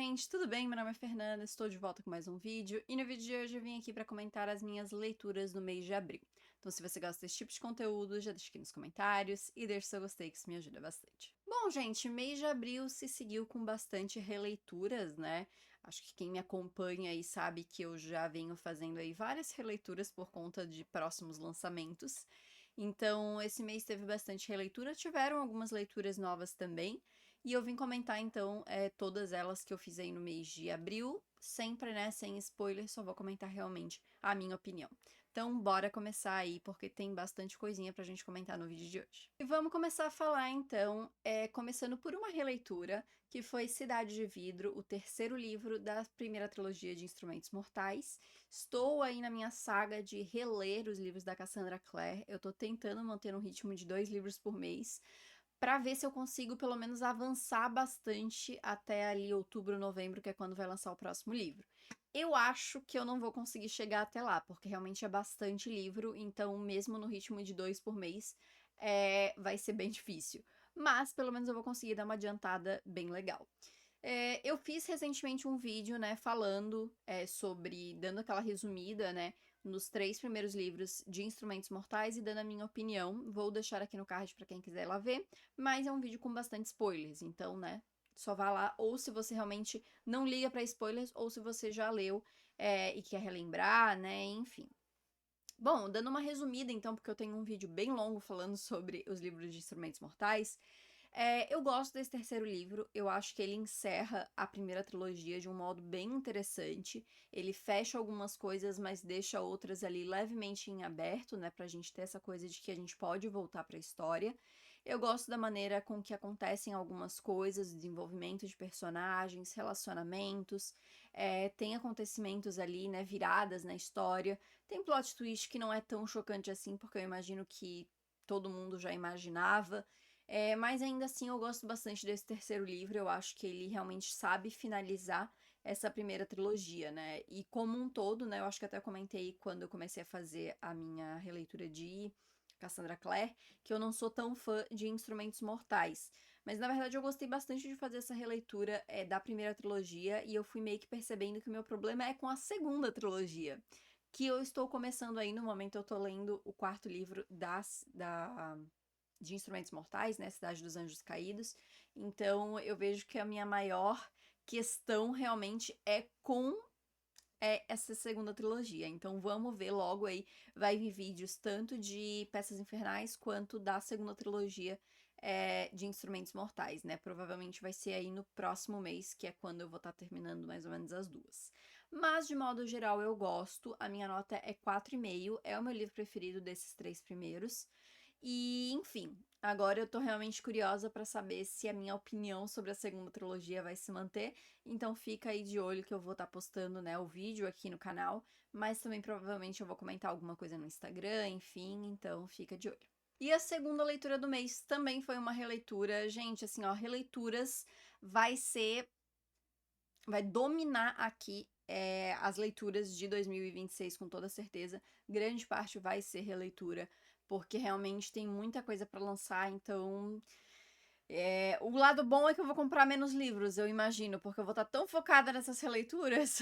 gente, tudo bem? Meu nome é Fernanda, estou de volta com mais um vídeo e no vídeo de hoje eu vim aqui para comentar as minhas leituras no mês de abril. Então se você gosta desse tipo de conteúdo, já deixa aqui nos comentários e deixa seu gostei que isso me ajuda bastante. Bom, gente, mês de abril se seguiu com bastante releituras, né? Acho que quem me acompanha aí sabe que eu já venho fazendo aí várias releituras por conta de próximos lançamentos. Então, esse mês teve bastante releitura, tiveram algumas leituras novas também, e eu vim comentar então todas elas que eu fiz aí no mês de abril, sempre, né, sem spoiler, só vou comentar realmente a minha opinião. Então, bora começar aí, porque tem bastante coisinha pra gente comentar no vídeo de hoje. E vamos começar a falar então, começando por uma releitura, que foi Cidade de Vidro, o terceiro livro da primeira trilogia de Instrumentos Mortais. Estou aí na minha saga de reler os livros da Cassandra Clare, eu tô tentando manter um ritmo de 2 livros por mês, para ver se eu consigo pelo menos avançar bastante até ali outubro, novembro, que é quando vai lançar o próximo livro. Eu acho que eu não vou conseguir chegar até lá, porque realmente é bastante livro, então mesmo no ritmo de 2 por mês, vai ser bem difícil. Mas pelo menos eu vou conseguir dar uma adiantada bem legal. Eu fiz recentemente um vídeo, né, falando sobre, dando aquela resumida, né, nos 3 primeiros livros de Instrumentos Mortais e dando a minha opinião. Vou deixar aqui no card para quem quiser ir lá ver, mas é um vídeo com bastante spoilers, então, né, só vá lá, ou se você realmente não liga para spoilers, ou se você já leu e quer relembrar, né, enfim. Bom, dando uma resumida então, porque eu tenho um vídeo bem longo falando sobre os livros de Instrumentos Mortais. Eu gosto desse terceiro livro, eu acho que ele encerra a primeira trilogia de um modo bem interessante. Ele fecha algumas coisas, mas deixa outras ali levemente em aberto, né, pra gente ter essa coisa de que a gente pode voltar pra história. Eu gosto da maneira com que acontecem algumas coisas, desenvolvimento de personagens, relacionamentos, tem acontecimentos ali, né, viradas na história. Tem plot twist que não é tão chocante assim, porque eu imagino que todo mundo já imaginava. Mas ainda assim eu gosto bastante desse terceiro livro, eu acho que ele realmente sabe finalizar essa primeira trilogia, né? E como um todo, né? Eu acho que até comentei quando eu comecei a fazer a minha releitura de Cassandra Clare, que eu não sou tão fã de Instrumentos Mortais. Mas na verdade eu gostei bastante de fazer essa releitura da primeira trilogia, e eu fui meio que percebendo que o meu problema é com a segunda trilogia. Que eu estou começando aí, no momento eu tô lendo o quarto livro de Instrumentos Mortais, né, Cidade dos Anjos Caídos. Então eu vejo que a minha maior questão realmente é com essa segunda trilogia. Então vamos ver logo aí, vai vir vídeos tanto de Peças Infernais quanto da segunda trilogia de Instrumentos Mortais, né? Provavelmente vai ser aí no próximo mês, que é quando eu vou estar terminando mais ou menos as duas. Mas de modo geral eu gosto, a minha nota é 4,5, é o meu livro preferido desses 3 primeiros. E, enfim, agora eu tô realmente curiosa pra saber se a minha opinião sobre a segunda trilogia vai se manter. Então fica aí de olho que eu vou estar postando, né, o vídeo aqui no canal, mas também provavelmente eu vou comentar alguma coisa no Instagram, enfim, então fica de olho. E a segunda leitura do mês também foi uma releitura. Gente, assim, ó, releituras vai dominar aqui as leituras de 2026 com toda certeza. Grande parte vai ser releitura, porque realmente tem muita coisa para lançar, então o lado bom é que eu vou comprar menos livros, eu imagino, porque eu vou estar tão focada nessas releituras.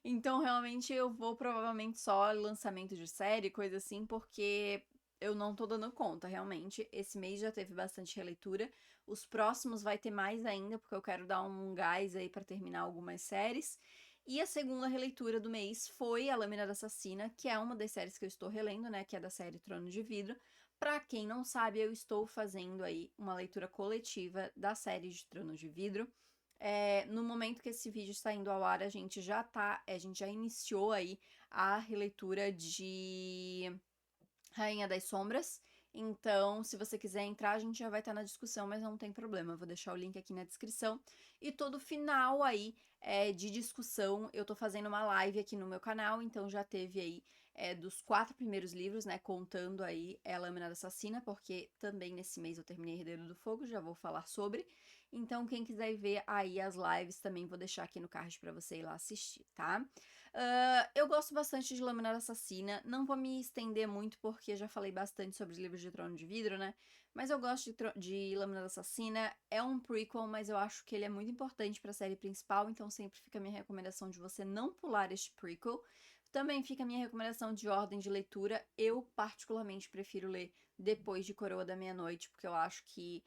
Então, realmente, eu vou provavelmente só lançamento de série, coisa assim, porque eu não tô dando conta, realmente. Esse mês já teve bastante releitura. Os próximos vai ter mais ainda, porque eu quero dar um gás aí pra terminar algumas séries. E a segunda releitura do mês foi A Lâmina da Assassina, que é uma das séries que eu estou relendo, né, que é da série Trono de Vidro. Pra quem não sabe, eu estou fazendo aí uma leitura coletiva da série de Trono de Vidro. No momento que esse vídeo está indo ao ar, a gente já iniciou aí a releitura de Rainha das Sombras. Então, se você quiser entrar, a gente já vai estar na discussão, mas não tem problema. Eu vou deixar o link aqui na descrição. E todo final aí de discussão, eu tô fazendo uma live aqui no meu canal, então já teve aí dos 4 primeiros livros, né, contando aí A Lâmina Assassina, porque também nesse mês eu terminei Herdeiro do Fogo, já vou falar sobre. Então, quem quiser ver aí as lives, também vou deixar aqui no card pra você ir lá assistir, tá? Eu gosto bastante de Lâmina Assassina, não vou me estender muito porque já falei bastante sobre os livros de Trono de Vidro, né? Mas eu gosto de Lâmina Assassina, é um prequel, mas eu acho que ele é muito importante pra série principal, então sempre fica a minha recomendação de você não pular este prequel. Também fica a minha recomendação de ordem de leitura, eu particularmente prefiro ler depois de Coroa da Meia-Noite, porque eu acho que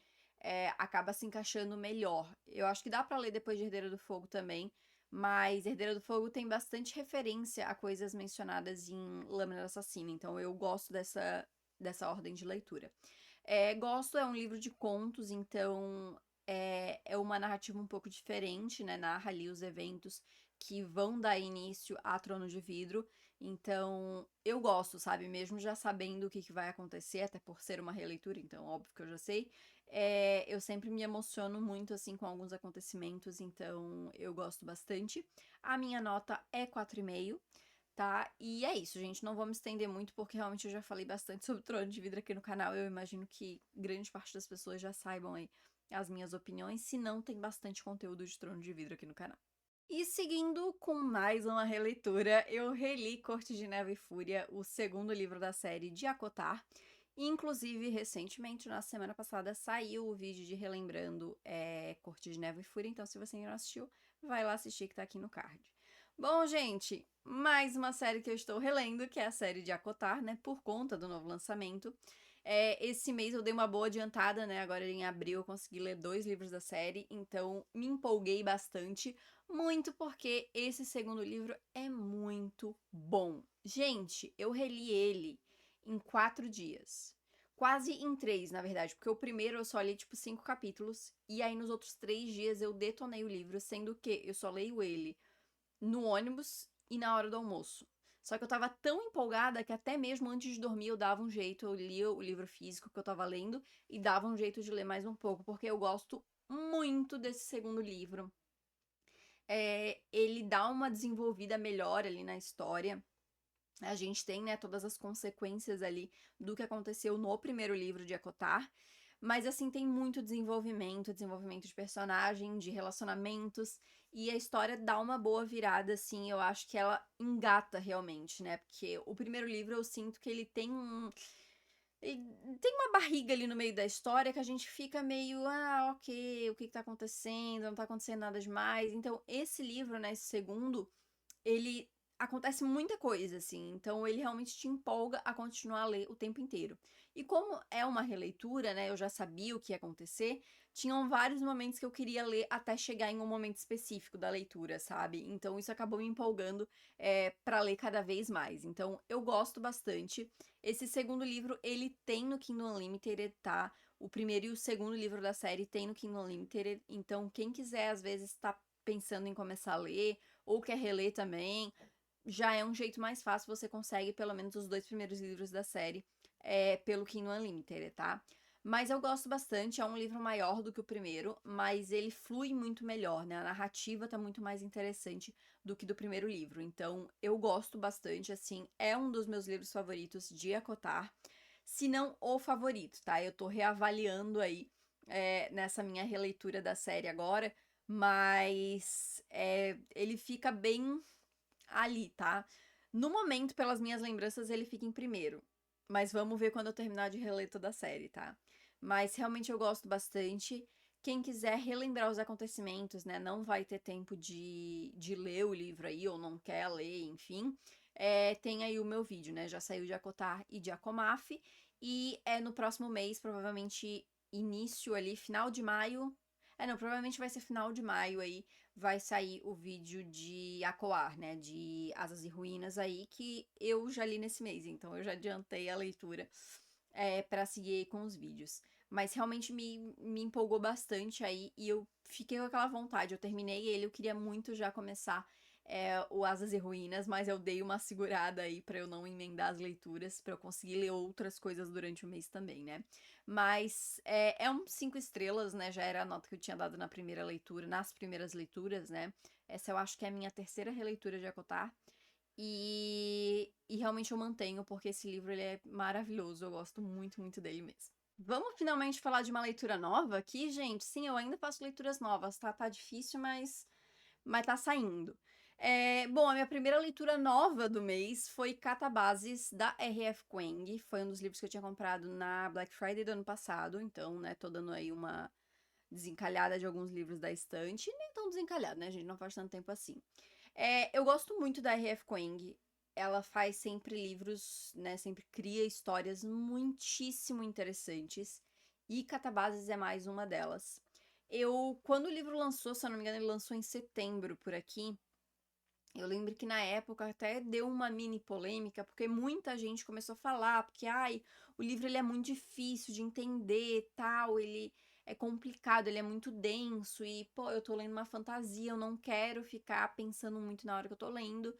acaba se encaixando melhor. Eu acho que dá pra ler depois de Herdeira do Fogo também, mas Herdeira do Fogo tem bastante referência a coisas mencionadas em Lâmina Assassina, então eu gosto dessa ordem de leitura. Gosto, é um livro de contos, então é uma narrativa um pouco diferente, né? Narra ali os eventos que vão dar início a Trono de Vidro. Então, eu gosto, sabe? Mesmo já sabendo o que vai acontecer, até por ser uma releitura, então óbvio que eu já sei. Eu sempre me emociono muito, assim, com alguns acontecimentos, então eu gosto bastante. A minha nota é 4,5. Tá? E é isso, gente. Não vou me estender muito, porque realmente eu já falei bastante sobre Trono de Vidro aqui no canal. Eu imagino que grande parte das pessoas já saibam aí as minhas opiniões. Se não, tem bastante conteúdo de Trono de Vidro aqui no canal. E seguindo com mais uma releitura, eu reli Corte de Neve e Fúria, o segundo livro da série de Acotar. Inclusive, recentemente, na semana passada, saiu o vídeo de relembrando Corte de Neve e Fúria. Então, se você ainda não assistiu, vai lá assistir que tá aqui no card. Bom, gente, mais uma série que eu estou relendo, que é a série de Acotar, né, por conta do novo lançamento. Esse mês eu dei uma boa adiantada, né, agora em abril eu consegui ler 2 livros da série, então me empolguei bastante, muito porque esse segundo livro é muito bom. Gente, eu reli ele em 4 dias. Quase em 3, na verdade, porque o primeiro eu só li, tipo, 5 capítulos, e aí nos outros 3 dias eu detonei o livro, sendo que eu só leio ele no ônibus e na hora do almoço. Só que eu tava tão empolgada que até mesmo antes de dormir eu dava um jeito, eu lia o livro físico que eu tava lendo e dava um jeito de ler mais um pouco, porque eu gosto muito desse segundo livro. Ele dá uma desenvolvida melhor ali na história. A gente tem, né, todas as consequências ali do que aconteceu no primeiro livro de Acotar. Mas, assim, tem muito desenvolvimento de personagem, de relacionamentos, e a história dá uma boa virada, assim, eu acho que ela engata realmente, né? Porque o primeiro livro eu sinto que ele tem uma barriga ali no meio da história que a gente fica meio, ok, o que tá acontecendo? Não tá acontecendo nada demais. Então, esse livro, né, esse segundo, ele acontece muita coisa, assim, então ele realmente te empolga a continuar a ler o tempo inteiro. E como é uma releitura, né, eu já sabia o que ia acontecer, tinham vários momentos que eu queria ler até chegar em um momento específico da leitura, sabe? Então isso acabou me empolgando para ler cada vez mais. Então eu gosto bastante. Esse segundo livro, ele tem no Kindle Unlimited, tá? O primeiro e o segundo livro da série tem no Kindle Unlimited, então quem quiser, às vezes, tá pensando em começar a ler, ou quer reler também, já é um jeito mais fácil, você consegue pelo menos os 2 primeiros livros da série pelo Kindle Unlimited, tá? Mas eu gosto bastante, é um livro maior do que o primeiro, mas ele flui muito melhor, né? A narrativa tá muito mais interessante do que do primeiro livro. Então, eu gosto bastante, assim, é um dos meus livros favoritos de Acotar, se não o favorito, tá? Eu tô reavaliando aí nessa minha releitura da série agora, mas ele fica bem ali, tá? No momento, pelas minhas lembranças, ele fica em primeiro. Mas vamos ver quando eu terminar de reler toda a série, tá? Mas realmente eu gosto bastante. Quem quiser relembrar os acontecimentos, né? Não vai ter tempo de ler o livro aí, ou não quer ler, enfim. Tem aí o meu vídeo, né? Já saiu de Acotar e de Acomaf. E no próximo mês, provavelmente início ali, final de maio. Não, provavelmente vai ser final de maio aí, vai sair o vídeo de Acoar, né, de Asas e Ruínas aí, que eu já li nesse mês, então eu já adiantei a leitura para seguir aí com os vídeos. Mas realmente me empolgou bastante aí e eu fiquei com aquela vontade, eu terminei ele, eu queria muito já começar o Asas e Ruínas, mas eu dei uma segurada aí pra eu não emendar as leituras, pra eu conseguir ler outras coisas durante o mês também, né? Mas é um 5 estrelas, né? Já era a nota que eu tinha dado na primeira leitura, nas primeiras leituras, né? Essa eu acho que é a minha terceira releitura de Acotar. E realmente eu mantenho, porque esse livro ele é maravilhoso, eu gosto muito, muito dele mesmo. Vamos finalmente falar de uma leitura nova aqui, gente? Sim, eu ainda faço leituras novas, tá? Tá difícil, mas tá saindo. Bom, a minha primeira leitura nova do mês foi Catabases, da R.F. Kuang. Foi um dos livros que eu tinha comprado na Black Friday do ano passado, então, né, tô dando aí uma desencalhada de alguns livros da estante. Nem tão desencalhada, né, gente? Não faz tanto tempo assim. Eu gosto muito da R.F. Kuang. Ela faz sempre livros, né? Sempre cria histórias muitíssimo interessantes. E Catabases é mais uma delas. Quando o livro lançou, se eu não me engano, ele lançou em setembro por aqui. Eu lembro que na época até deu uma mini polêmica, porque muita gente começou a falar, porque ai, o livro ele é muito difícil de entender, tal, ele é complicado, ele é muito denso e, pô, eu tô lendo uma fantasia, eu não quero ficar pensando muito na hora que eu tô lendo.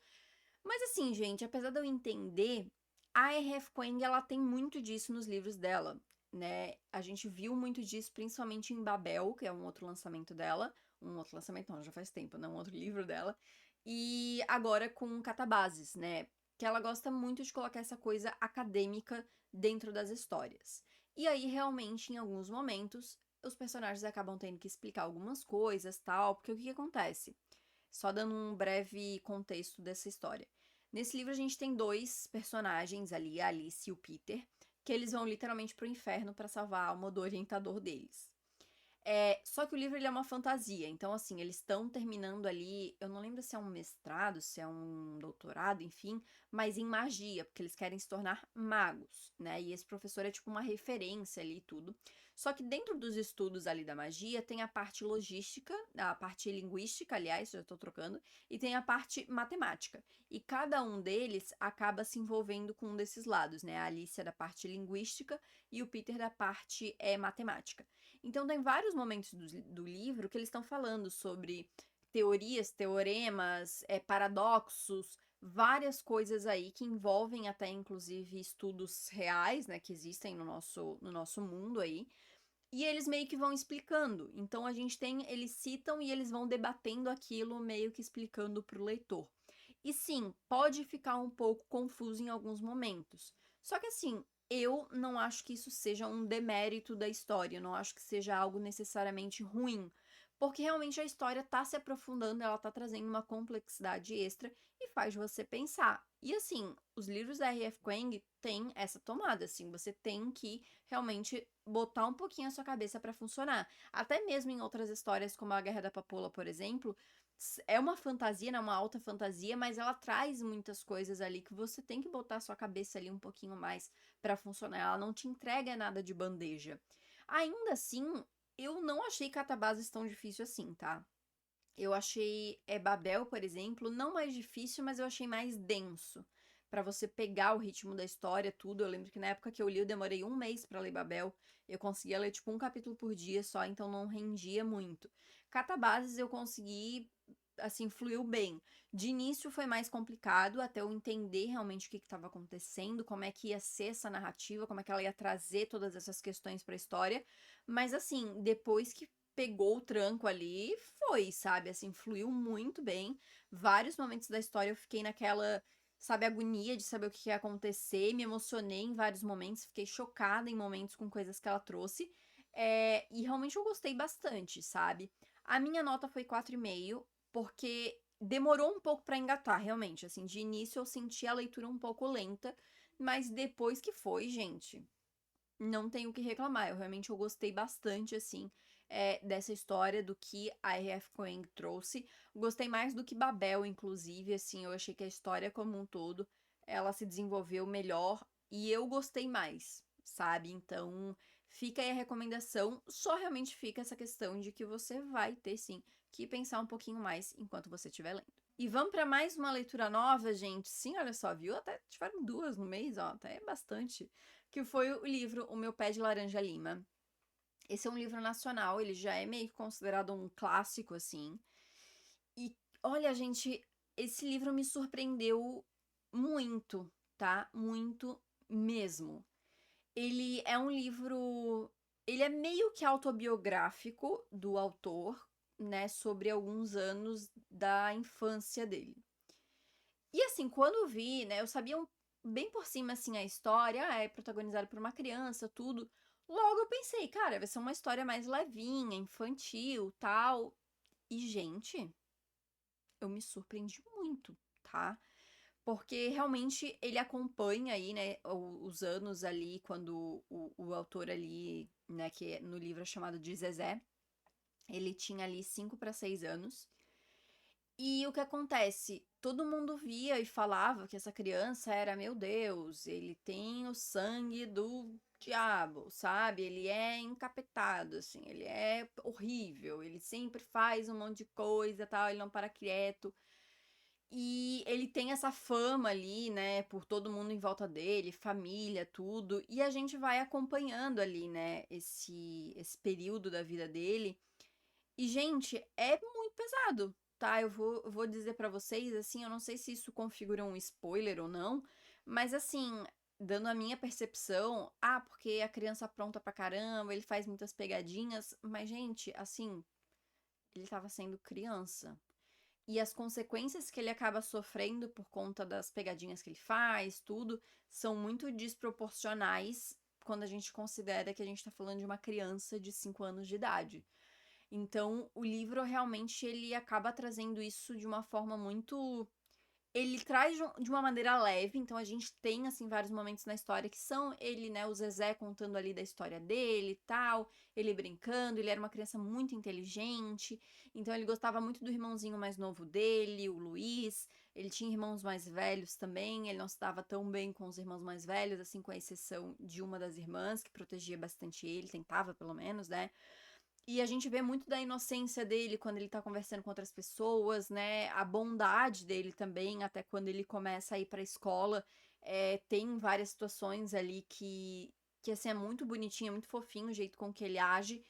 Mas assim, gente, apesar de eu entender, a R.F. Kuang, ela tem muito disso nos livros dela, né? A gente viu muito disso principalmente em Babel, que é um outro lançamento dela, um outro lançamento não, já faz tempo, né? Um outro livro dela. E agora com Catabases, né? Que ela gosta muito de colocar essa coisa acadêmica dentro das histórias. E aí, realmente, em alguns momentos, os personagens acabam tendo que explicar algumas coisas, tal, porque o que acontece? Só dando um breve contexto dessa história. Nesse livro a gente tem dois personagens ali, a Alice e o Peter, que eles vão literalmente pro inferno para salvar a alma do orientador deles. Só que o livro ele é uma fantasia, então assim, eles estão terminando ali, eu não lembro se é um mestrado, se é um doutorado, enfim, mas em magia, porque eles querem se tornar magos, né? E esse professor é tipo uma referência ali e tudo. Só que dentro dos estudos ali da magia tem a parte logística, a parte linguística, aliás, já tô trocando, e tem a parte matemática. E cada um deles acaba se envolvendo com um desses lados, né? A Alice é da parte linguística e o Peter da parte matemática. Então, tem vários momentos do livro que eles estão falando sobre teorias, teoremas, paradoxos, várias coisas aí que envolvem até inclusive estudos reais, né, que existem no nosso mundo aí. E eles meio que vão explicando. Então a gente tem, eles citam e eles vão debatendo aquilo, meio que explicando para o leitor. E sim, pode ficar um pouco confuso em alguns momentos. Só que assim, eu não acho que isso seja um demérito da história, eu não acho que seja algo necessariamente ruim, porque realmente a história tá se aprofundando, ela tá trazendo uma complexidade extra e faz você pensar. E assim, os livros da R.F. Kuang têm essa tomada, assim, você tem que realmente botar um pouquinho a sua cabeça para funcionar. Até mesmo em outras histórias, como a Guerra da Papoula, por exemplo, é uma fantasia, né, uma alta fantasia, mas ela traz muitas coisas ali que você tem que botar a sua cabeça ali um pouquinho mais para funcionar. Ela não te entrega nada de bandeja. Ainda assim, eu não achei Catabases tão difícil assim, tá? Eu achei Babel, por exemplo, não mais difícil, mas eu achei mais denso. Pra você pegar o ritmo da história, tudo. Eu lembro que na época que eu li, eu demorei um mês pra ler Babel. Eu conseguia ler, tipo, um capítulo por dia só, então não rendia muito. Catabases eu consegui, assim, fluiu bem. De início foi mais complicado, até eu entender realmente o que estava acontecendo, como é que ia ser essa narrativa, como é que ela ia trazer todas essas questões pra história. Mas, assim, depois que pegou o tranco ali, foi, sabe? Assim, fluiu muito bem. Vários momentos da história eu fiquei naquela, sabe, agonia de saber o que ia acontecer. Me emocionei em vários momentos, fiquei chocada em momentos com coisas que ela trouxe. E realmente eu gostei bastante, sabe? A minha nota foi 4,5, porque demorou um pouco pra engatar, realmente. Assim, de início eu senti a leitura um pouco lenta, mas depois que foi, gente, não tenho o que reclamar. Eu gostei bastante, assim, dessa história do que a R.F. Kuang trouxe. Gostei mais do que Babel, inclusive, assim, eu achei que a história como um todo, ela se desenvolveu melhor e eu gostei mais, sabe? Então, fica aí a recomendação. Só realmente fica essa questão de que você vai ter, sim, que pensar um pouquinho mais enquanto você estiver lendo. E vamos para mais uma leitura nova, gente. Sim, olha só, viu? Até tiveram duas no mês, ó, até é bastante. Que foi o livro O Meu Pé de Laranja Lima. Esse é um livro nacional, ele já é meio que considerado um clássico, assim. E olha, gente, esse livro me surpreendeu muito, tá? Muito mesmo. Ele é um livro. Ele é meio que autobiográfico do autor, né? Sobre alguns anos da infância dele. E assim, quando eu vi, né, eu sabia bem por cima, assim, a história, é protagonizada por uma criança, tudo. Logo eu pensei, cara, vai ser uma história mais levinha, infantil, tal. E, gente, eu me surpreendi muito, tá? Porque realmente ele acompanha aí, né, os anos ali, quando o autor ali, né, no livro é chamado de Zezé, ele tinha ali 5 para 6 anos. E o que acontece? Todo mundo via e falava que essa criança era, meu Deus, ele tem o sangue do diabo, sabe? Ele é encapetado, assim, ele é horrível, ele sempre faz um monte de coisa, tal, ele não para quieto. E ele tem essa fama ali, né, por todo mundo em volta dele, família, tudo. E a gente vai acompanhando ali, né, esse período da vida dele. E, gente, é muito pesado, tá? Eu vou dizer pra vocês, assim, eu não sei se isso configura um spoiler ou não, mas assim, dando a minha percepção, porque a criança apronta pra caramba, ele faz muitas pegadinhas, mas, gente, assim, ele tava sendo criança. E as consequências que ele acaba sofrendo por conta das pegadinhas que ele faz, tudo, são muito desproporcionais quando a gente considera que a gente tá falando de uma criança de 5 anos de idade. Então, o livro realmente ele acaba trazendo isso de uma forma muito. Ele traz de uma maneira leve, então a gente tem, assim, vários momentos na história que são ele, né, o Zezé contando ali da história dele e tal, ele brincando, ele era uma criança muito inteligente, então ele gostava muito do irmãozinho mais novo dele, o Luiz, ele tinha irmãos mais velhos também, ele não se dava tão bem com os irmãos mais velhos, assim, com a exceção de uma das irmãs, que protegia bastante ele, tentava pelo menos, né, e a gente vê muito da inocência dele quando ele tá conversando com outras pessoas, né? A bondade dele também, até quando ele começa a ir pra escola. Tem várias situações ali que assim, é muito bonitinho, é muito fofinho o jeito com que ele age.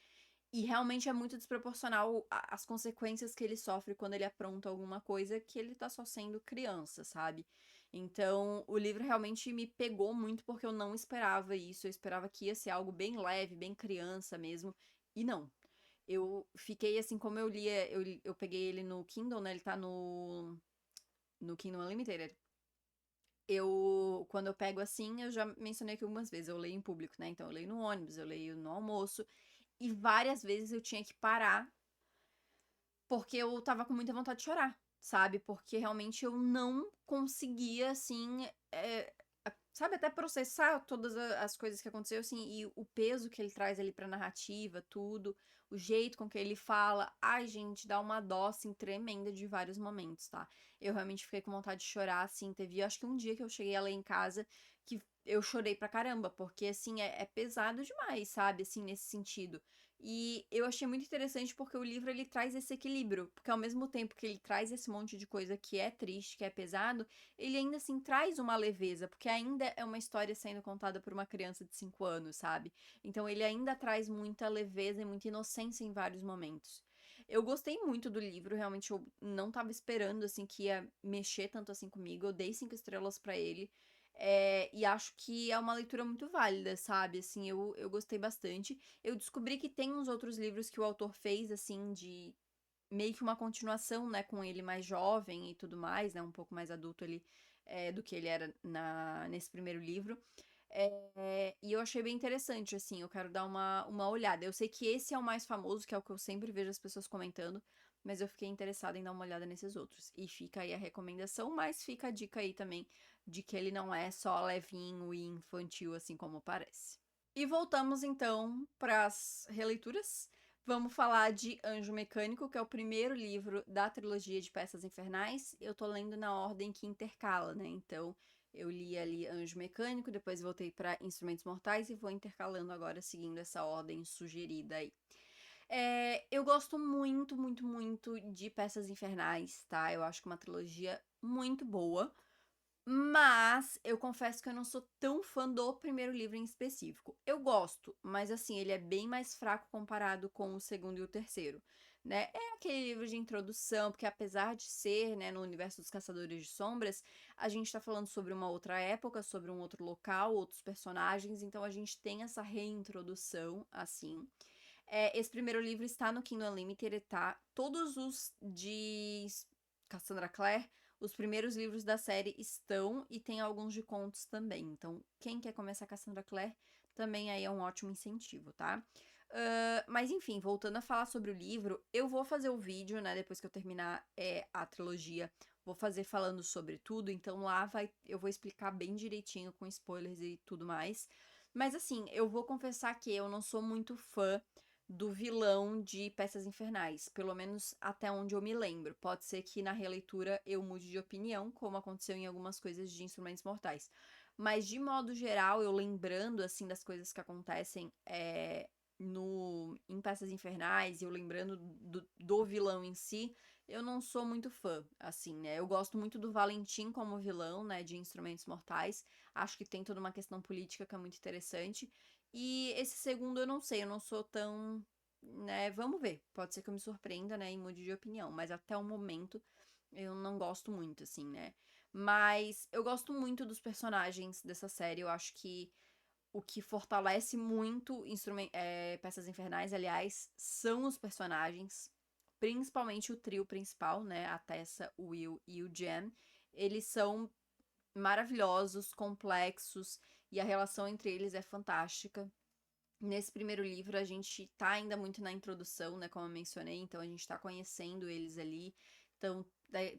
E realmente é muito desproporcional as consequências que ele sofre quando ele apronta alguma coisa que ele tá só sendo criança, sabe? Então, o livro realmente me pegou muito porque eu não esperava isso. Eu esperava que ia ser algo bem leve, bem criança mesmo. E não. Eu fiquei assim, como eu lia, eu peguei ele no Kindle, né? Ele tá no Kindle Unlimited. Quando eu pego assim, eu já mencionei aqui algumas vezes, eu leio em público, né? Então eu leio no ônibus, eu leio no almoço. E várias vezes eu tinha que parar porque eu tava com muita vontade de chorar, sabe? Porque realmente eu não conseguia, assim, sabe, até processar todas as coisas que aconteceu, assim, e o peso que ele traz ali pra narrativa, tudo, o jeito com que ele fala. Ai, gente, dá uma dó, assim, tremenda de vários momentos, tá? Eu realmente fiquei com vontade de chorar, assim, teve, acho que um dia que eu cheguei a ler em casa que eu chorei pra caramba, porque, assim, é pesado demais, sabe, assim, nesse sentido. E eu achei muito interessante porque o livro ele traz esse equilíbrio, porque ao mesmo tempo que ele traz esse monte de coisa que é triste, que é pesado, ele ainda assim traz uma leveza, porque ainda é uma história sendo contada por uma criança de 5 anos, sabe? Então ele ainda traz muita leveza e muita inocência em vários momentos. Eu gostei muito do livro, realmente eu não tava esperando assim que ia mexer tanto assim comigo. Eu dei 5 estrelas pra ele. E acho que é uma leitura muito válida, sabe? Assim, eu gostei bastante. Eu descobri que tem uns outros livros que o autor fez, assim, de meio que uma continuação, né, com ele mais jovem e tudo mais, né, um pouco mais adulto ali do que ele era nesse primeiro livro. E eu achei bem interessante, assim, eu quero dar uma olhada. Eu sei que esse é o mais famoso, que é o que eu sempre vejo as pessoas comentando, mas eu fiquei interessada em dar uma olhada nesses outros. E fica aí a recomendação, mas fica a dica aí também de que ele não é só levinho e infantil, assim como parece. E voltamos então para as releituras. Vamos falar de Anjo Mecânico, que é o primeiro livro da trilogia de Peças Infernais. Eu tô lendo na ordem que intercala, né? Então, eu li ali Anjo Mecânico, depois voltei para Instrumentos Mortais e vou intercalando agora, seguindo essa ordem sugerida aí. Eu gosto muito, muito, muito de Peças Infernais, tá? Eu acho que é uma trilogia muito boa. Mas eu confesso que eu não sou tão fã do primeiro livro em específico. Eu gosto, mas assim, ele é bem mais fraco comparado com o segundo e o terceiro, né? É aquele livro de introdução, porque apesar de ser, né, no universo dos Caçadores de Sombras, a gente tá falando sobre uma outra época, sobre um outro local, outros personagens, então a gente tem essa reintrodução, assim. Esse primeiro livro está no Kindle Unlimited, tá? Todos os de Cassandra Clare, Os primeiros livros da série estão e tem alguns de contos também. Então, quem quer começar Cassandra Clare, também aí é um ótimo incentivo, tá? Mas enfim, voltando a falar sobre o livro, eu vou fazer o vídeo, né, depois que eu terminar a trilogia, vou fazer falando sobre tudo, então eu vou explicar bem direitinho com spoilers e tudo mais. Mas assim, eu vou confessar que eu não sou muito fã do vilão de Peças Infernais, pelo menos até onde eu me lembro. Pode ser que na releitura eu mude de opinião, como aconteceu em algumas coisas de Instrumentos Mortais. Mas de modo geral, eu lembrando assim das coisas que acontecem em Peças Infernais, e eu lembrando do vilão em si, eu não sou muito fã, assim, né? Eu gosto muito do Valentim como vilão, né, de Instrumentos Mortais. Acho que tem toda uma questão política que é muito interessante. E esse segundo eu não sei, eu não sou tão, né, vamos ver. Pode ser que eu me surpreenda, né, e mude de opinião, mas até o momento eu não gosto muito, assim, né? Mas eu gosto muito dos personagens dessa série, eu acho que o que fortalece muito Peças Infernais, aliás, são os personagens, principalmente o trio principal, né? A Tessa, o Will e o Jen. Eles são maravilhosos, complexos, e a relação entre eles é fantástica. Nesse primeiro livro, a gente tá ainda muito na introdução, né? Como eu mencionei, então a gente tá conhecendo eles ali. Então,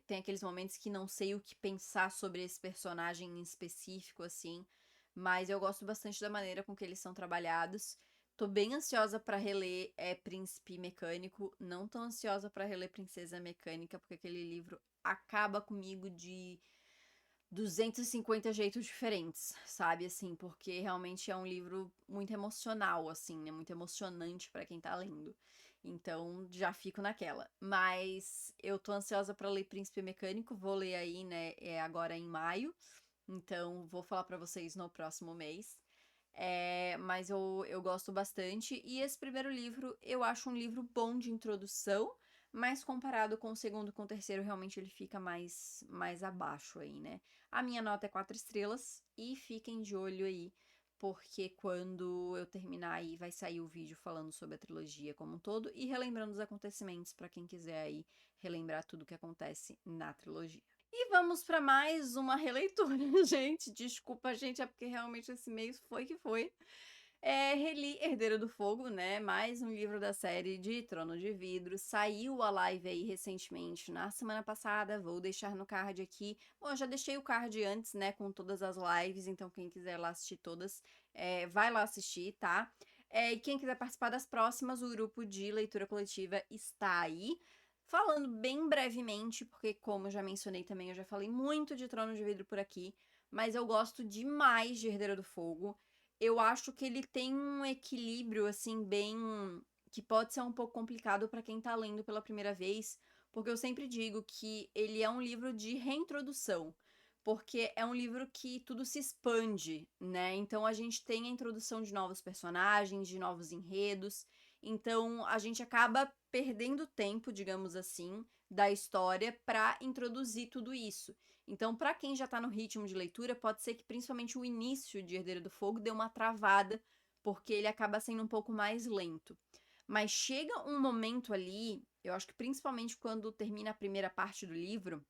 tem aqueles momentos que não sei o que pensar sobre esse personagem em específico, assim. Mas eu gosto bastante da maneira com que eles são trabalhados. Tô bem ansiosa pra reler Príncipe Mecânico. Não tô ansiosa pra reler Princesa Mecânica, porque aquele livro acaba comigo de 250 jeitos diferentes, sabe, assim, porque realmente é um livro muito emocional, assim, né, muito emocionante pra quem tá lendo. Então, já fico naquela. Mas eu tô ansiosa pra ler Príncipe Mecânico, vou ler aí, né, agora em maio. Então, vou falar pra vocês no próximo mês. Mas eu gosto bastante. E esse primeiro livro, eu acho um livro bom de introdução, mas comparado com o segundo e com o terceiro, realmente ele fica mais abaixo aí, né? A minha nota é 4 estrelas e fiquem de olho aí, porque quando eu terminar aí vai sair o vídeo falando sobre a trilogia como um todo e relembrando os acontecimentos para quem quiser aí relembrar tudo que acontece na trilogia. E vamos para mais uma releitura, gente. Desculpa, gente, é porque realmente esse mês foi que foi. Reli Herdeiro do Fogo, né? Mais um livro da série de Trono de Vidro. Saiu a live aí recentemente, na semana passada. Vou deixar no card aqui. Bom, eu já deixei o card antes, né? Com todas as lives. Então, quem quiser lá assistir todas, vai lá assistir, tá? E quem quiser participar das próximas, o grupo de leitura coletiva está aí. Falando bem brevemente, porque como eu já mencionei também, eu já falei muito de Trono de Vidro por aqui, mas eu gosto demais de Herdeiro do Fogo. Eu acho que ele tem um equilíbrio, assim, bem. Que pode ser um pouco complicado para quem tá lendo pela primeira vez, porque eu sempre digo que ele é um livro de reintrodução, porque é um livro que tudo se expande, né? Então a gente tem a introdução de novos personagens, de novos enredos, então a gente acaba perdendo tempo, digamos assim, da história para introduzir tudo isso. Então, para quem já tá no ritmo de leitura, pode ser que principalmente o início de Herdeiro do Fogo dê uma travada, porque ele acaba sendo um pouco mais lento. Mas chega um momento ali, eu acho que principalmente quando termina a primeira parte do livro,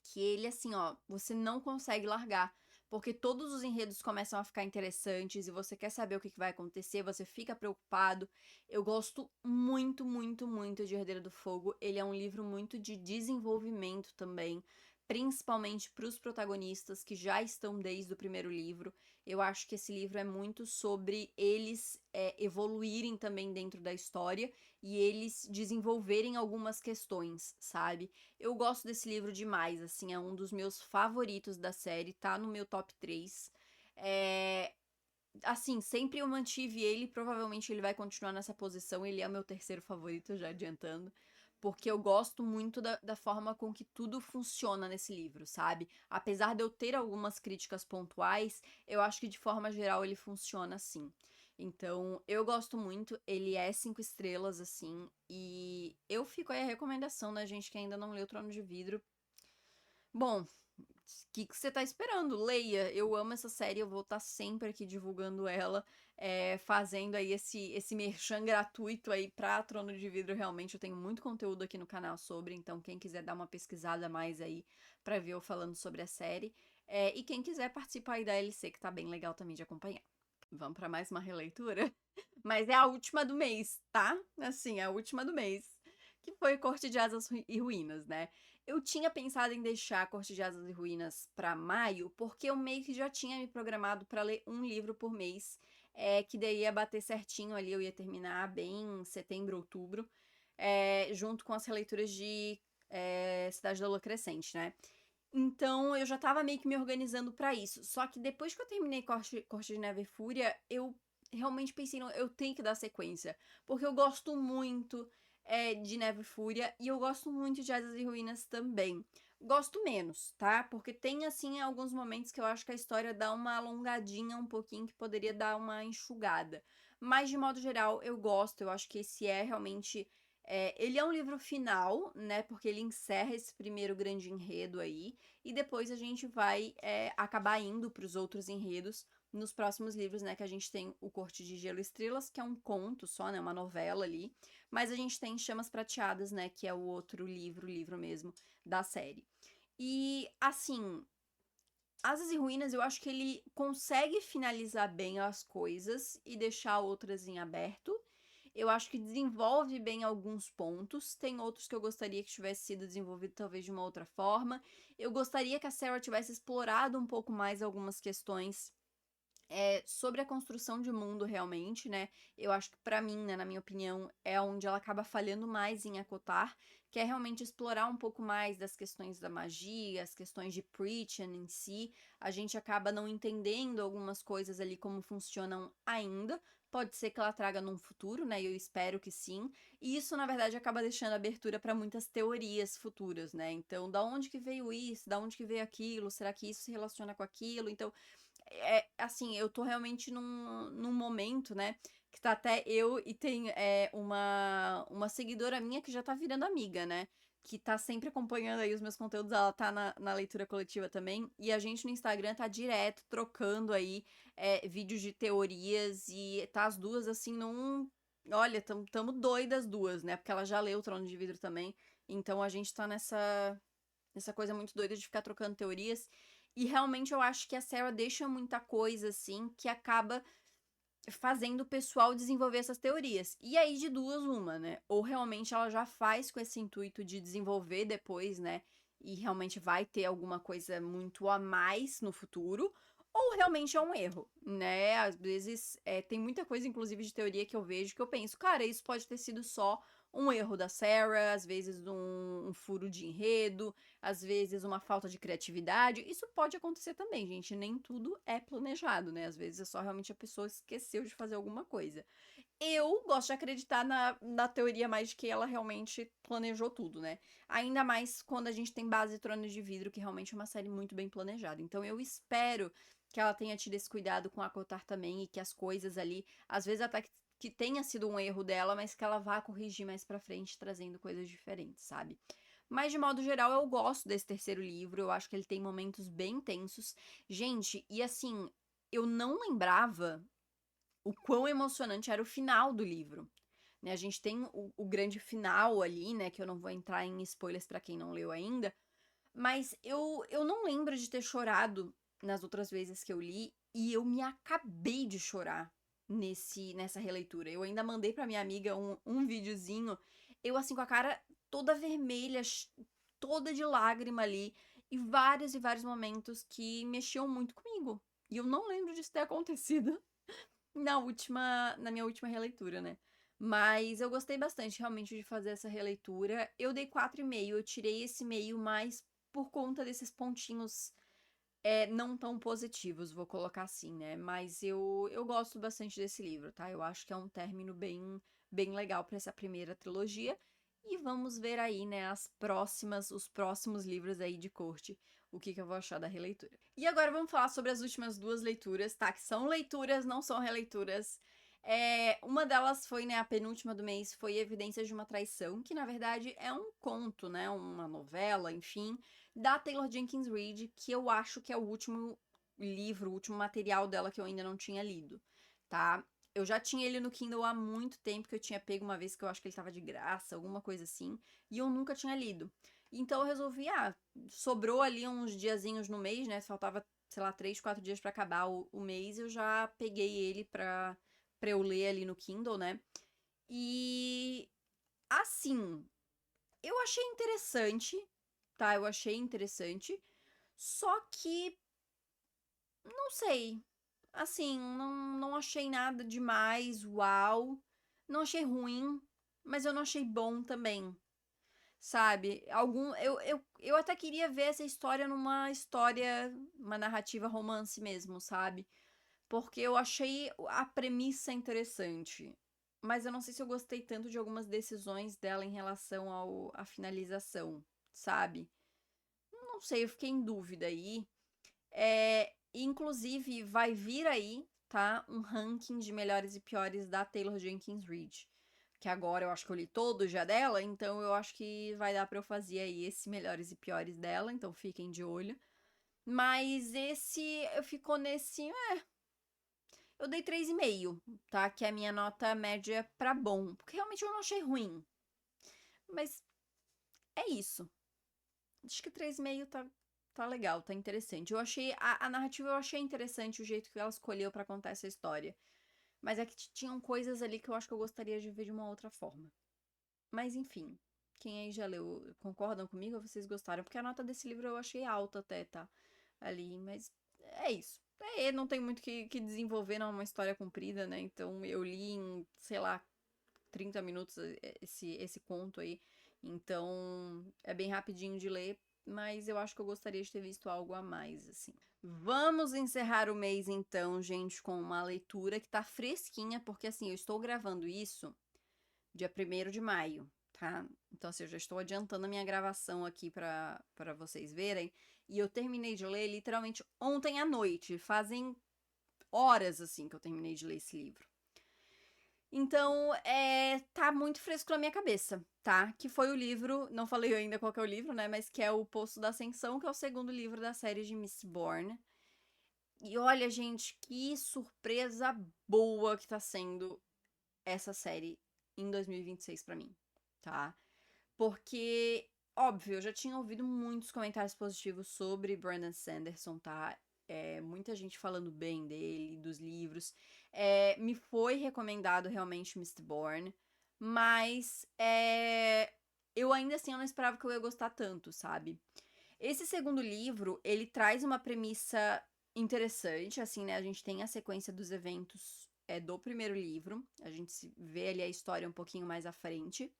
que ele, assim, ó, você não consegue largar. Porque todos os enredos começam a ficar interessantes e você quer saber o que vai acontecer, você fica preocupado. Eu gosto muito, muito, muito de Herdeiro do Fogo. Ele é um livro muito de desenvolvimento também, principalmente para os protagonistas que já estão desde o primeiro livro. Eu acho que esse livro é muito sobre eles evoluírem também dentro da história e eles desenvolverem algumas questões, sabe? Eu gosto desse livro demais, assim, é um dos meus favoritos da série, tá no meu top 3. Assim, sempre eu mantive ele, provavelmente ele vai continuar nessa posição, ele é o meu terceiro favorito, já adiantando, porque eu gosto muito da forma com que tudo funciona nesse livro, sabe? Apesar de eu ter algumas críticas pontuais, eu acho que de forma geral ele funciona assim. Então, eu gosto muito, ele é 5 estrelas, assim, e eu fico aí a recomendação, né, gente, que ainda não leu Trono de Vidro. Bom, que você tá esperando? Leia. Eu amo essa série, eu vou estar sempre aqui divulgando ela, fazendo aí esse merchan gratuito aí pra Trono de Vidro. Realmente, eu tenho muito conteúdo aqui no canal sobre, então quem quiser dar uma pesquisada mais aí pra ver eu falando sobre a série. E quem quiser participar aí da LC, que tá bem legal também de acompanhar. Vamos pra mais uma releitura? Mas é a última do mês, tá? Assim, é a última do mês. Que foi Corte de Asas e Ruínas, né? Eu tinha pensado em deixar Corte de Asas e Ruínas pra maio, porque eu meio que já tinha me programado pra ler um livro por mês, que daí ia bater certinho ali, eu ia terminar bem em setembro, outubro, junto com as releituras de Cidade da Lua Crescente, né? Então eu já tava meio que me organizando pra isso. Só que depois que eu terminei Corte de Neve e Fúria, eu realmente pensei, não, eu tenho que dar sequência. Porque eu gosto muito de Neve e Fúria e eu gosto muito de Asas e Ruínas também. Gosto menos, tá? Porque tem, assim, alguns momentos que eu acho que a história dá uma alongadinha um pouquinho, que poderia dar uma enxugada. Mas, de modo geral, eu gosto. Eu acho que esse é realmente ele é um livro final, né? Porque ele encerra esse primeiro grande enredo aí. E depois a gente vai acabar indo para os outros enredos nos próximos livros, né? Que a gente tem o Corte de Gelo e Estrelas, que é um conto só, né? Uma novela ali. Mas a gente tem Chamas Prateadas, né? Que é o outro livro mesmo da série. E, assim, Asas e Ruínas, eu acho que ele consegue finalizar bem as coisas e deixar outras em aberto. Eu acho que desenvolve bem alguns pontos. Tem outros que eu gostaria que tivesse sido desenvolvido talvez de uma outra forma. Eu gostaria que a Sarah tivesse explorado um pouco mais algumas questões sobre a construção de mundo realmente, né? Eu acho que pra mim, né, na minha opinião, é onde ela acaba falhando mais em acotar, que é realmente explorar um pouco mais das questões da magia, as questões de Preachen em si. A gente acaba não entendendo algumas coisas ali como funcionam ainda. Pode ser que ela traga num futuro, né? Eu espero que sim. E isso, na verdade, acaba deixando abertura para muitas teorias futuras, né? Então, da onde que veio isso? Da onde que veio aquilo? Será que isso se relaciona com aquilo? Então, assim, eu tô realmente num momento, né, que tá até eu e tem uma seguidora minha que já tá virando amiga, né, que tá sempre acompanhando aí os meus conteúdos, ela tá na leitura coletiva também, e a gente no Instagram tá direto trocando aí vídeos de teorias e tá as duas assim Olha, tamo doidas duas, né, porque ela já leu o Trono de Vidro também, então a gente tá nessa coisa muito doida de ficar trocando teorias. E realmente eu acho que a Sarah deixa muita coisa, assim, que acaba fazendo o pessoal desenvolver essas teorias. E aí, de duas, uma, né? Ou realmente ela já faz com esse intuito de desenvolver depois, né? E realmente vai ter alguma coisa muito a mais no futuro. Ou realmente é um erro, né? Às vezes tem muita coisa, inclusive, de teoria que eu vejo que eu penso, cara, isso pode ter sido só um erro da Sarah, às vezes um furo de enredo, às vezes uma falta de criatividade. Isso pode acontecer também, gente. Nem tudo é planejado, né? Às vezes é só realmente a pessoa esqueceu de fazer alguma coisa. Eu gosto de acreditar na teoria mais de que ela realmente planejou tudo, né? Ainda mais quando a gente tem base Trono de Vidro, que realmente é uma série muito bem planejada. Então eu espero que ela tenha tido esse cuidado com a Kotar também e que as coisas ali, às vezes até que tenha sido um erro dela, mas que ela vá corrigir mais pra frente, trazendo coisas diferentes, sabe? Mas, de modo geral, eu gosto desse terceiro livro. Eu acho que ele tem momentos bem tensos. Gente, e assim, eu não lembrava o quão emocionante era o final do livro. Né, a gente tem o grande final ali, né? Que eu não vou entrar em spoilers pra quem não leu ainda. Mas eu não lembro de ter chorado nas outras vezes que eu li. E eu me acabei de chorar nessa releitura. Eu ainda mandei pra minha amiga um videozinho. Eu, assim, com a cara toda vermelha, toda de lágrima ali. E vários momentos que mexiam muito comigo. E eu não lembro disso ter acontecido na minha última releitura, né? Mas eu gostei bastante realmente de fazer essa releitura. Eu dei 4,5, eu tirei esse meio mais por conta desses pontinhos não tão positivos, vou colocar assim, né? Mas eu gosto bastante desse livro, tá? Eu acho que é um término bem legal para essa primeira trilogia. E vamos ver aí, né, os próximos livros aí de corte, o que eu vou achar da releitura. E agora vamos falar sobre as últimas duas leituras, tá? Que são leituras, não são releituras. Uma delas foi, né, a penúltima do mês, foi Evidências de uma Traição, que na verdade é um conto, né, uma novela, enfim, da Taylor Jenkins Reid, que eu acho que é o último livro, o último material dela que eu ainda não tinha lido, tá? Eu já tinha ele no Kindle há muito tempo, que eu tinha pego uma vez que eu acho que ele tava de graça, alguma coisa assim, e eu nunca tinha lido. Então eu resolvi, sobrou ali uns diazinhos no mês, né, faltava, sei lá, 3, 4 dias pra acabar o mês, eu já peguei ele pra eu ler ali no Kindle, né? E assim, eu achei interessante, tá? Eu achei interessante, só que não sei. Assim, não achei nada demais, uau. Não achei ruim, mas eu não achei bom também. Sabe? Eu até queria ver essa história uma narrativa romance mesmo, sabe? Porque eu achei a premissa interessante. Mas eu não sei se eu gostei tanto de algumas decisões dela em relação à finalização, sabe? Não sei, eu fiquei em dúvida aí. Inclusive, vai vir aí, tá? Um ranking de melhores e piores da Taylor Jenkins Reid. Que agora eu acho que eu li todo já dela, então eu acho que vai dar pra eu fazer aí esse melhores e piores dela, então fiquem de olho. Mas esse eu ficou nesse. Eu dei 3,5, tá? Que é a minha nota média pra bom. Porque realmente eu não achei ruim. Mas é isso. Acho que 3,5 tá legal, tá interessante. Eu achei. A narrativa eu achei interessante o jeito que ela escolheu pra contar essa história. Mas é que tinham coisas ali que eu acho que eu gostaria de ver de uma outra forma. Mas enfim. Quem aí já leu, concordam comigo ou vocês gostaram? Porque a nota desse livro eu achei alta até, tá? Ali, mas é isso. Não tem muito que desenvolver, não é uma história comprida, né? Então eu li em, sei lá, 30 minutos esse conto aí. Então é bem rapidinho de ler, mas eu acho que eu gostaria de ter visto algo a mais, assim. Vamos encerrar o mês então, gente, com uma leitura que tá fresquinha, porque assim, eu estou gravando isso dia 1º de maio, tá? Então, assim, eu já estou adiantando a minha gravação aqui pra vocês verem. E eu terminei de ler literalmente ontem à noite. Fazem horas, assim, que eu terminei de ler esse livro. Então, tá muito fresco na minha cabeça, tá? Que foi o livro, não falei ainda qual que é o livro, né? Mas que é o Poço da Ascensão, que é o segundo livro da série de Mistborn. E olha, gente, que surpresa boa que tá sendo essa série em 2026 pra mim, tá? Porque, óbvio, eu já tinha ouvido muitos comentários positivos sobre Brandon Sanderson, tá? Muita gente falando bem dele, dos livros. Me foi recomendado realmente Mistborn, mas eu ainda assim eu não esperava que eu ia gostar tanto, sabe? Esse segundo livro, ele traz uma premissa interessante, assim, né? A gente tem a sequência dos eventos do primeiro livro, a gente vê ali a história um pouquinho mais à frente.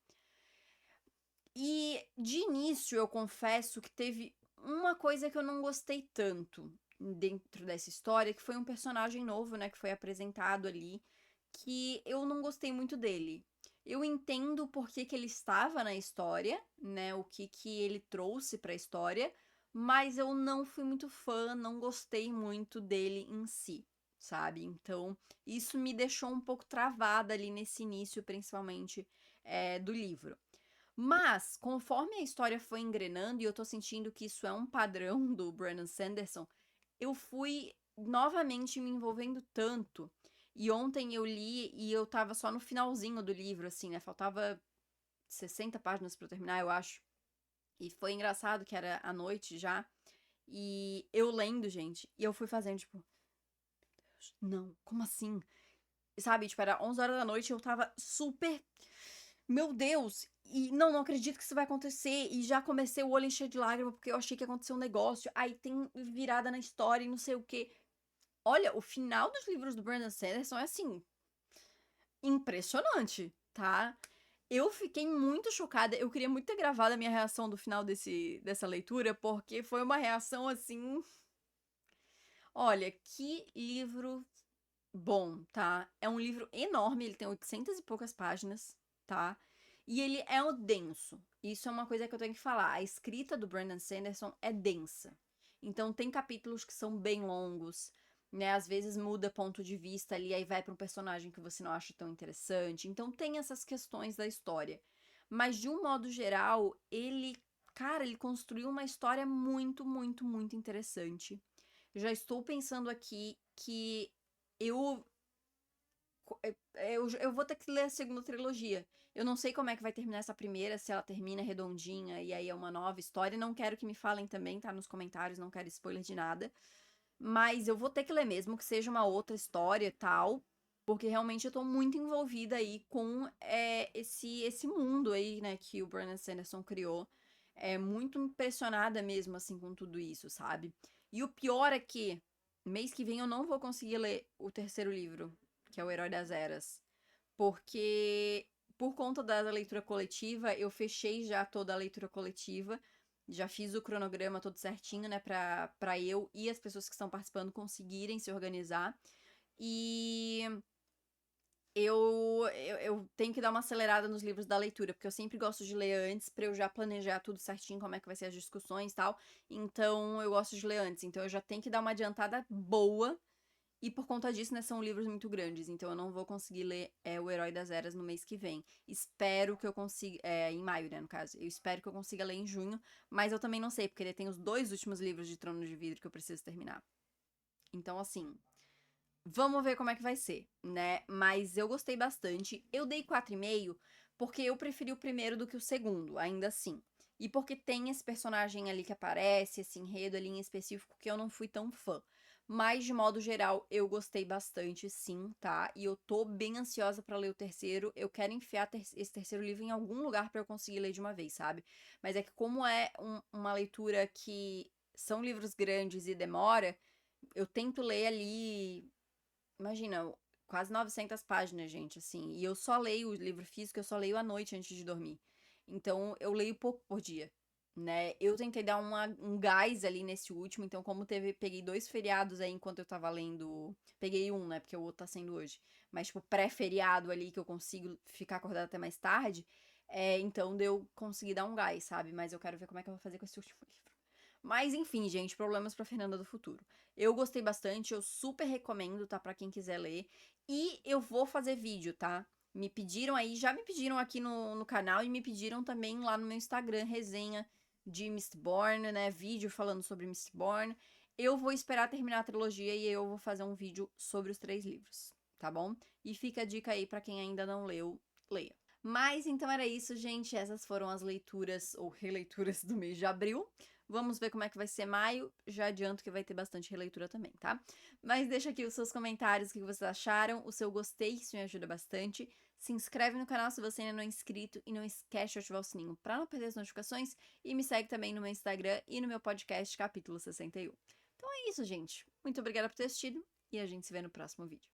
E de início eu confesso que teve uma coisa que eu não gostei tanto dentro dessa história, que foi um personagem novo, né, que foi apresentado ali, que eu não gostei muito dele. Eu entendo por que que ele estava na história, né, o que que ele trouxe para a história, mas eu não fui muito fã, não gostei muito dele em si, sabe? Então, isso me deixou um pouco travada ali nesse início, principalmente, do livro. Mas, conforme a história foi engrenando, e eu tô sentindo que isso é um padrão do Brandon Sanderson, eu fui novamente me envolvendo tanto. E ontem eu li e eu tava só no finalzinho do livro, assim, né? Faltava 60 páginas pra eu terminar, eu acho. E foi engraçado que era à noite já. E eu lendo, gente, e eu fui fazendo, tipo, não, como assim? Sabe, tipo, era 11 horas da noite e eu tava super. Meu Deus! E não acredito que isso vai acontecer. E já comecei o olho encher de lágrima porque eu achei que ia acontecer um negócio. Aí tem virada na história e não sei o quê. Olha, o final dos livros do Brandon Sanderson é assim. Impressionante, tá? Eu fiquei muito chocada. Eu queria muito ter gravado a minha reação do final dessa leitura, porque foi uma reação assim. Olha, que livro bom, tá? É um livro enorme, ele tem 800 e poucas páginas, tá? E ele é o denso. Isso é uma coisa que eu tenho que falar. A escrita do Brandon Sanderson é densa. Então tem capítulos que são bem longos, né? Às vezes muda ponto de vista ali, aí vai pra um personagem que você não acha tão interessante. Então tem essas questões da história. Mas de um modo geral, ele construiu uma história muito, muito, muito interessante. Já estou pensando aqui que eu eu vou ter que ler a segunda trilogia. Eu não sei como é que vai terminar essa primeira, se ela termina redondinha e aí é uma nova história. Não quero que me falem também, tá? Nos comentários, não quero spoiler de nada. Mas eu vou ter que ler mesmo, que seja uma outra história e tal. Porque realmente eu tô muito envolvida aí com esse mundo aí, né, que o Brandon Sanderson criou. É muito impressionada mesmo, assim, com tudo isso, sabe? E o pior é que mês que vem eu não vou conseguir ler o terceiro livro, que é O Herói das Eras. Porque, por conta da leitura coletiva, eu fechei já toda a leitura coletiva. Já fiz o cronograma todo certinho, né, pra eu e as pessoas que estão participando conseguirem se organizar. E eu tenho que dar uma acelerada nos livros da leitura, porque eu sempre gosto de ler antes, pra eu já planejar tudo certinho, como é que vai ser as discussões e tal. Então, eu gosto de ler antes. Então, eu já tenho que dar uma adiantada boa. E por conta disso, né, são livros muito grandes, então eu não vou conseguir ler O Herói das Eras no mês que vem. Espero que eu consiga, em maio, né, no caso. Eu espero que eu consiga ler em junho, mas eu também não sei, porque ele tem os 2 últimos livros de Trono de Vidro que eu preciso terminar. Então, assim, vamos ver como é que vai ser, né? Mas eu gostei bastante. Eu dei 4,5 porque eu preferi o primeiro do que o segundo, ainda assim. E porque tem esse personagem ali que aparece, esse enredo ali em específico que eu não fui tão fã. Mas, de modo geral, eu gostei bastante, sim, tá? E eu tô bem ansiosa pra ler o terceiro. Eu quero enfiar esse terceiro livro em algum lugar pra eu conseguir ler de uma vez, sabe? Mas é que como é uma leitura que são livros grandes e demora, eu tento ler ali, imagina, quase 900 páginas, gente, assim. E eu só leio o livro físico, eu só leio à noite antes de dormir. Então, eu leio pouco por dia, né? Eu tentei dar um gás ali nesse último, então como peguei 2 feriados aí enquanto eu tava lendo, peguei um, né, porque o outro tá sendo hoje, mas tipo pré-feriado ali que eu consigo ficar acordada até mais tarde, então deu conseguir dar um gás, sabe? Mas eu quero ver como é que eu vou fazer com esse último livro. Mas enfim, gente, problemas pra Fernanda do Futuro. Eu gostei bastante, eu super recomendo, tá? Pra quem quiser ler. E eu vou fazer vídeo, tá? Me pediram aí, já me pediram aqui no canal e me pediram também lá no meu Instagram, resenha de Mistborn, né? Vídeo falando sobre Mistborn. Eu vou esperar terminar a trilogia e eu vou fazer um vídeo sobre os 3 livros, tá bom? E fica a dica aí pra quem ainda não leu, leia. Mas então era isso, gente. Essas foram as leituras ou releituras do mês de abril. Vamos ver como é que vai ser maio. Já adianto que vai ter bastante releitura também, tá? Mas deixa aqui os seus comentários, o que vocês acharam, o seu gostei, isso me ajuda bastante. Se inscreve no canal se você ainda não é inscrito e não esquece de ativar o sininho para não perder as notificações. E me segue também no meu Instagram e no meu podcast Capítulo 61. Então é isso, gente. Muito obrigada por ter assistido e a gente se vê no próximo vídeo.